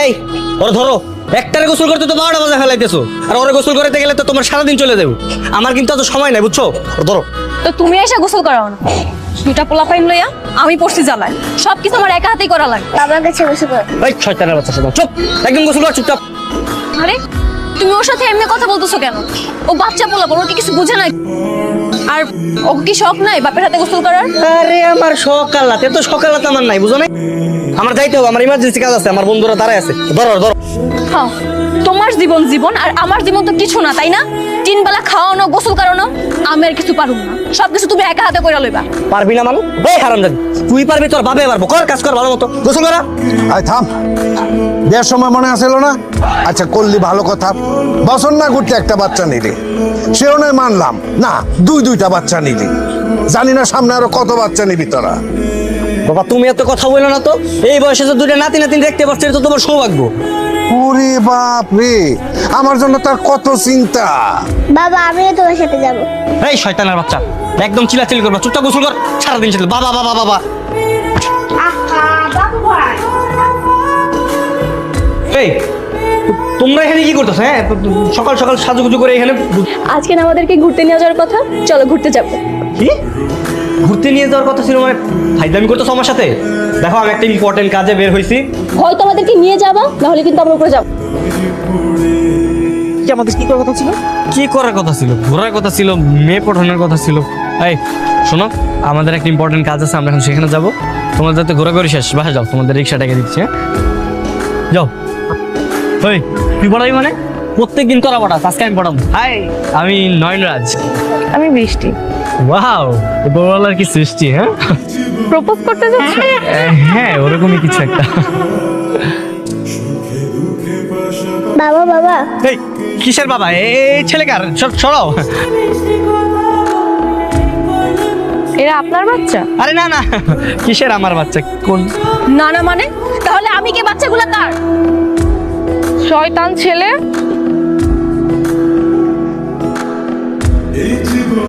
এই ওর ধরো, একটারে গোসল করতে তো 12টা বাজে ফেলাইতেছো, আর ওরে গোসল করতে গেলে তো তোমার সারাদিন চলে যাবে। আমার কিন্তু এত সময় নাই, বুঝছো? ওর ধরো। তো তুমি এসে গোসল করাও না, দুটা পোলা পাইন লইয়া আমি পড়ছি জ্বালায়, সবকিছু আমার একা হাতেই করা লাগে। বাবার কাছে বসে পড়। এই শয়তানের বাচ্চা, চুপ, একদম গোসল কর, চুপচাপ। আরে তুমি ওর সাথে এমনি কথা বলতেছো কেন? ও বাচ্চা পোলা, বড় কি কিছু বুঝে না? আর ও কি শখ নাই বাপের হাতে গোসল করার? আরে আমার সকালাত, এত সকালাত আমার নাই, বুঝো না? আমার যাইতে হবে, আমার ইমার্জেন্সি কাজ আছে, আমার বন্ধুরা দাঁড়ায় আছে। ধরো ধরো। হ্যাঁ, তোমার জীবন জীবন আর আমার জীবন তো কিছু না, তাই না? 3 বেলা খাওয়ানো, গোসল করানো, আমি আর কিছু পারুম না, সবকিছু তুমি একা হাতে করে লইবা। পারবি না মানে? এই হারামজাদি, তুই পারবি, তোর বাপে পারবো। কর, কাজ কর ভালো মতো, গোসল করা। আয় থাম, বিয়ের সময় মনে আসলো না? আচ্ছা করলি ভালো কথা, বছর না ঘুরতে একটা বাচ্চা নিলি, সেও নয় মানলাম না, দুইটা বাচ্চা নিলি, জানি না সামনে আরো কত বাচ্চা নিবি তোরা। বাবা তুমি এত কথা বললো না তো, এই বয়সে তো 2টা নাতি নাতিন দেখতে পাচ্ছি, এটা তো তোমার সৌভাগ্য। ওরে বাপ রে, আমার জন্য তার কত চিন্তা। বাবা আমিও তোমার সাথে যাব। এই শয়তানের বাচ্চা, একদম চিল্লাচিল্লি করবা, চুপচাপ গোসল কর, সারাদিন ছিল বাবা বাবা বাবা। এই তোমরা এখানে কি করতেছো? হ্যাঁ, সকাল সকাল সাজুগুজু করে এখানে আজকে না আমাদেরকে ঘুরতে নিয়ে যাওয়ার কথা, চলো ঘুরতে যাবো। কি ঘুরতে নিয়ে যাওয়ার কথা ছিল? মানে ফাইজলামি করতেছো আমার সাথে? দেখো আমি একটা ইম্পর্টেন্ট কাজে বের হয়েছি। হয়তো আমাদেরকে নিয়ে যাবা, নাহলে কিন্তু আমরা উপরে যাবো। কি আমাদের কি করার কথা ছিল? কি করার কথা ছিল? ঘোরার কথা ছিল, মেয়ে পড়ানোর কথা ছিল। এই শোনো, আমাদের একটা ইম্পর্টেন্ট কাজ আছে, আমরা এখন সেখানে যাবো। তোমাদের যাতে ঘোরাঘুরি শেষ, বাসা যাও, তোমাদের রিক্সাটাকে দিচ্ছি। হ্যাঁ যাও। ওই তুই পড়াবি মানে? প্রত্যেকদিন তোরা পড়াস, আজকে আমি পড়াবো। হাই, আমি নয়নরাজ। আমি বৃষ্টি। ওয়াও, বড়লার কি সৃষ্টি! হ্যাঁ, প্রপোজ করতে যাচ্ছ? হ্যাঁ ওরকমই কিছু একটা। বাবা বাবা এই কিসের বাবা? এই ছেলেকার সরাও। এরা আপনার বাচ্চা? আরে না না, কিসের আমার বাচ্চা? কোন না না মানে? তাহলে আমি কে? বাচ্চাগুলো কার? শয়তান ছেলে।